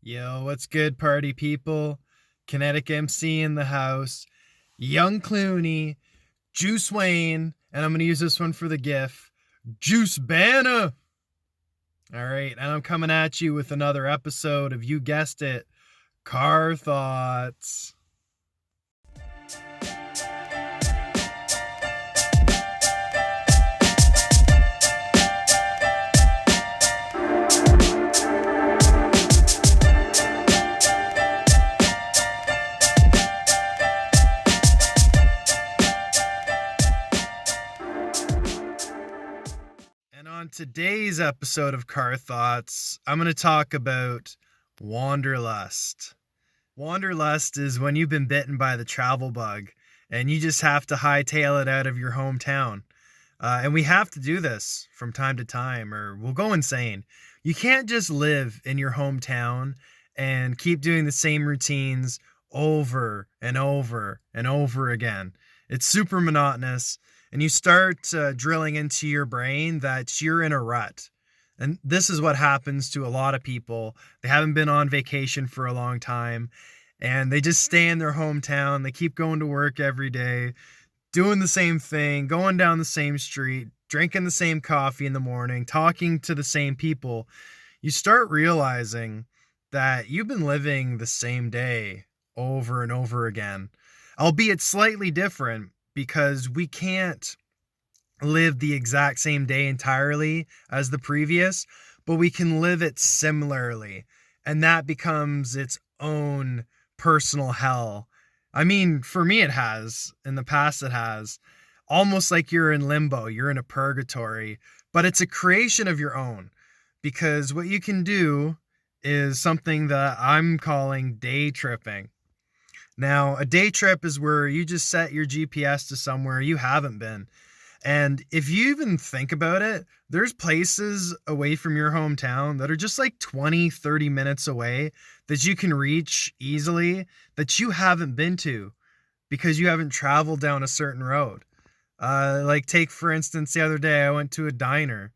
Yo, what's good, party people? Kinetic MC in the house. Young Clooney, Juice Wayne, and I'm going to use this one for the GIF. Juice Banner! Alright, and I'm coming at you with another episode of, you guessed it, Car Thoughts. And on today's episode of Car Thoughts, I'm going to talk about Wanderlust. Wanderlust is when you've been bitten by the travel bug and you just have to hightail it out of your hometown. And we have to do this from time to time or we'll go insane. You can't just live in your hometown and keep doing the same routines over and over and over again. It's super monotonous. And you start drilling into your brain that you're in a rut. And this is what happens to a lot of people. They haven't been on vacation for a long time, and they just stay in their hometown. They keep going to work every day, doing the same thing, going down the same street, drinking the same coffee in the morning, talking to the same people. You start realizing that you've been living the same day over and over again, albeit slightly different, because we can't live the exact same day entirely as the previous, but we can live it similarly. And that becomes its own personal hell. I mean, for me, it has. In the past, it has. Almost like you're in limbo, you're in a purgatory, but it's a creation of your own. Because what you can do is something that I'm calling day tripping. Now, a day trip is where you just set your GPS to somewhere you haven't been. And if you even think about it, there's places away from your hometown that are just like 20, 30 minutes away that you can reach easily that you haven't been to because you haven't traveled down a certain road. Like take, for instance, the other day I went to a diner.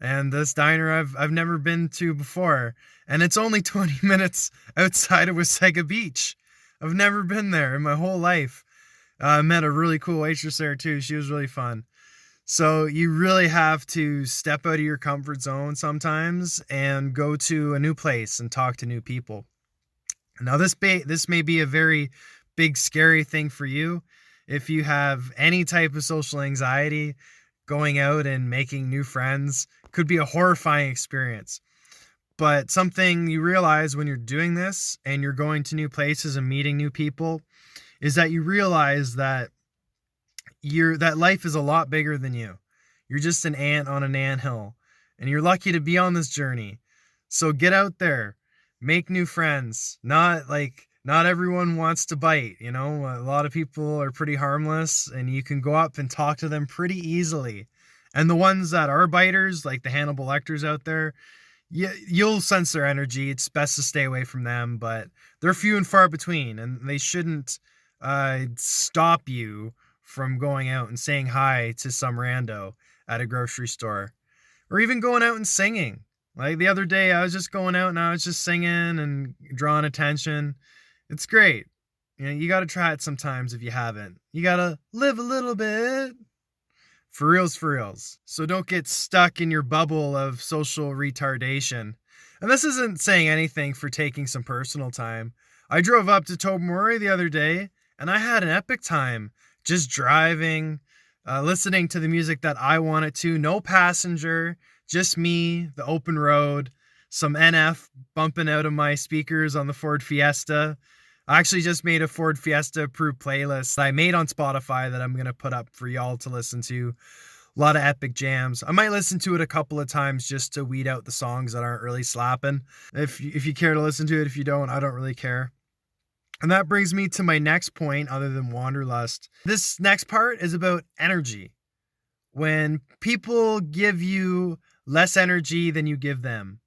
And this diner I've never been to before. And it's only 20 minutes outside of Wasaga Beach. I've never been there in my whole life. I met a really cool waitress there too. She was really fun. So you really have to step out of your comfort zone sometimes and go to a new place and talk to new people. Now this may be a very big scary thing for you. If you have any type of social anxiety, going out and making new friends could be a horrifying experience. But something you realize when you're doing this and you're going to new places and meeting new people is that you realize that that life is a lot bigger than you. You're just an ant on an anthill, and you're lucky to be on this journey. So get out there, make new friends. Not everyone wants to bite, A lot of people are pretty harmless, and you can go up and talk to them pretty easily. And the ones that are biters, like the Hannibal Lecters out there, you'll sense their energy. It's best to stay away from them, but they're few and far between, and they shouldn't stop you from going out and saying hi to some rando at a grocery store, or even going out and singing. Like the other day, I was just going out and I was just singing and drawing attention. It's great. You got to try it sometimes if you haven't. You got to live a little bit. For reals, for reals. So don't get stuck in your bubble of social retardation. And this isn't saying anything for taking some personal time. I drove up to Tobermory the other day, and I had an epic time. Just driving, listening to the music that I wanted to. No passenger, just me, the open road, some NF bumping out of my speakers on the Ford Fiesta. I actually just made a Ford Fiesta approved playlist I made on Spotify that I'm going to put up for y'all to listen to. A lot of epic jams. I might listen to it a couple of times just to weed out the songs that aren't really slapping. If you care to listen to it, if you don't, I don't really care. And that brings me to my next point other than wanderlust. This next part is about energy. When people give you less energy than you give them.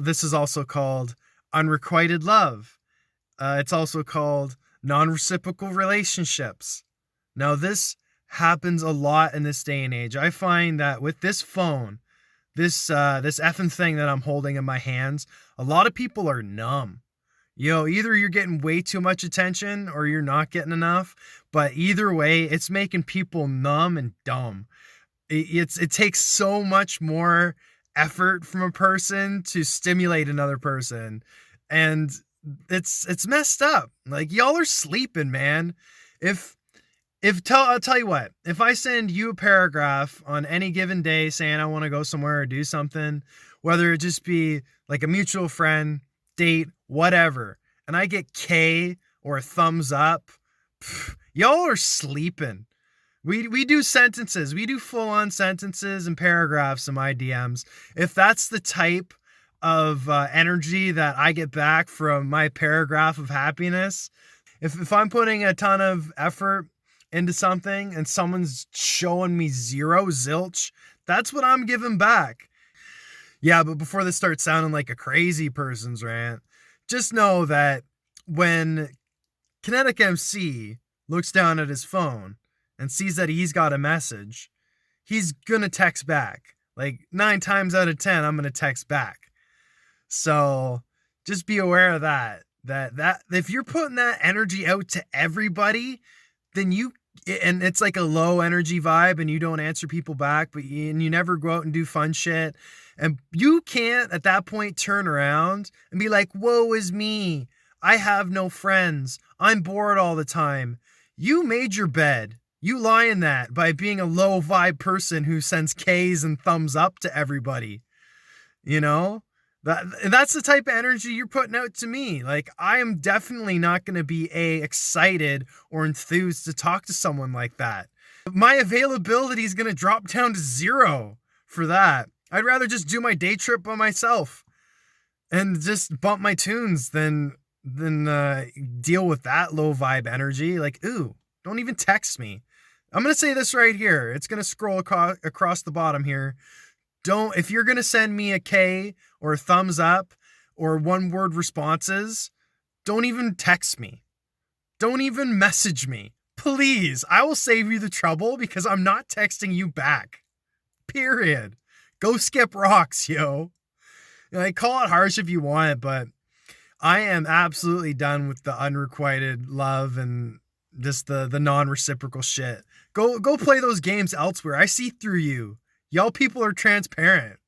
This is also called unrequited love. It's also called non-reciprocal relationships. Now, this happens a lot in this day and age. I find that with this phone, this effing thing that I'm holding in my hands, a lot of people are numb. Either you're getting way too much attention or you're not getting enough, but either way, it's making people numb and dumb. It takes so much more effort from a person to stimulate another person, and it's messed up. Like, y'all are sleeping, man. I'll tell you what, if I send you a paragraph on any given day saying I want to go somewhere or do something, whether it just be like a mutual friend, date, whatever, and I get K or a thumbs up, y'all are sleeping. We do sentences. We do full-on sentences and paragraphs in my DMs. If that's the type of energy that I get back from my paragraph of happiness, if I'm putting a ton of effort into something and someone's showing me zero zilch, that's what I'm giving back. Yeah, but before this starts sounding like a crazy person's rant, just know that when Comedic MC looks down at his phone and sees that he's got a message, he's gonna text back. Like 9 times out of 10, I'm gonna text back. So just be aware of that if you're putting that energy out to everybody, then and it's like a low energy vibe and you don't answer people back, and you never go out and do fun shit. And you can't at that point turn around and be like, woe is me. I have no friends. I'm bored all the time. You made your bed. You lie in that by being a low vibe person who sends K's and thumbs up to everybody. That's the type of energy you're putting out to me. Like, I am definitely not going to be excited or enthused to talk to someone like that. My availability is going to drop down to 0 for that. I'd rather just do my day trip by myself and just bump my tunes than deal with that low vibe energy. Like, ooh, don't even text me. I'm going to say this right here. It's going to scroll across the bottom here. If you're going to send me a K or a thumbs up or 1-word responses, don't even text me. Don't even message me. Please, I will save you the trouble because I'm not texting you back. Period. Go skip rocks, yo. Call it harsh if you want, but I am absolutely done with the unrequited love and just the non-reciprocal shit. Go play those games elsewhere. I see through you. Y'all people are transparent.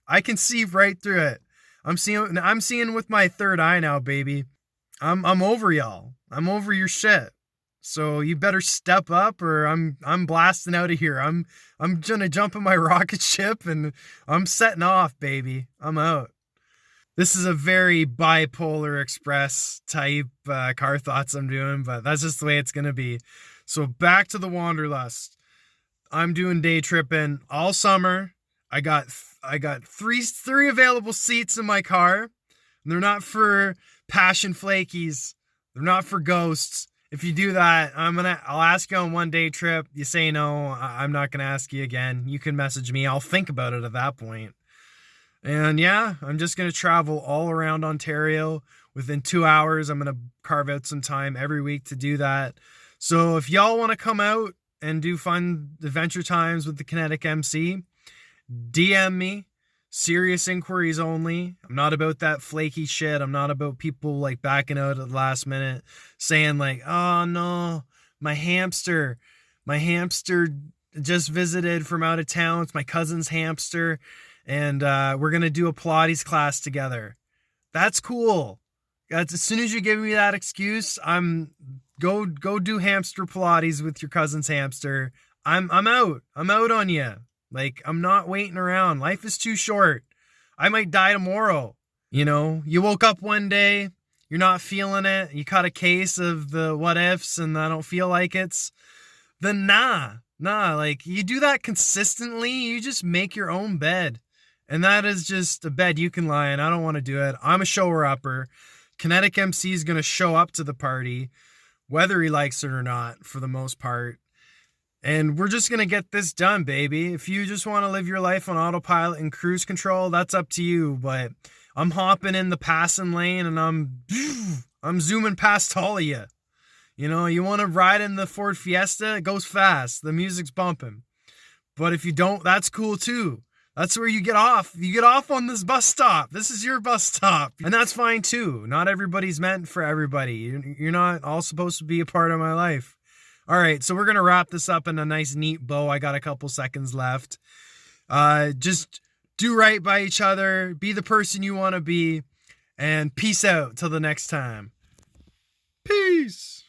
I can see right through it. I'm seeing with my third eye now, baby. I'm over y'all. I'm over your shit. So you better step up or I'm blasting out of here. I'm gonna jump in my rocket ship and I'm setting off, baby. I'm out. This is a very bipolar express type car thoughts I'm doing, but that's just the way it's gonna be. So back to the Wanderlust. I'm doing day tripping all summer. I got three available seats in my car. They're not for passion flakies. They're not for ghosts. If you do that, I'll ask you on one day trip. You say no, I'm not gonna ask you again. You can message me. I'll think about it at that point. And yeah, I'm just gonna travel all around Ontario. Within 2 hours, I'm gonna carve out some time every week to do that. So if y'all want to come out and do fun adventure times with the Comedic MC, DM me. Serious inquiries only. I'm not about that flaky shit. I'm not about people like backing out at the last minute saying like, oh no, my hamster just visited from out of town. It's my cousin's hamster. And we're going to do a Pilates class together. That's cool. As soon as you give me that excuse, go do hamster Pilates with your cousin's hamster. I'm out. I'm out on you. Like, I'm not waiting around. Life is too short. I might die tomorrow. You woke up one day, you're not feeling it. You caught a case of the what ifs and I don't feel like it's. Then nah, like you do that consistently. You just make your own bed. And that is just a bed you can lie in. I don't want to do it. I'm a shower-upper. Comedic MC is going to show up to the party, whether he likes it or not, for the most part. And we're just going to get this done, baby. If you just want to live your life on autopilot and cruise control, that's up to you. But I'm hopping in the passing lane and I'm zooming past all of you. You want to ride in the Ford Fiesta? It goes fast. The music's bumping. But if you don't, that's cool too. That's where you get off. You get off on this bus stop. This is your bus stop. And that's fine too. Not everybody's meant for everybody. You're not all supposed to be a part of my life. All right, so we're going to wrap this up in a nice neat bow. I got a couple seconds left. Just do right by each other. Be the person you want to be. And peace out till the next time. Peace.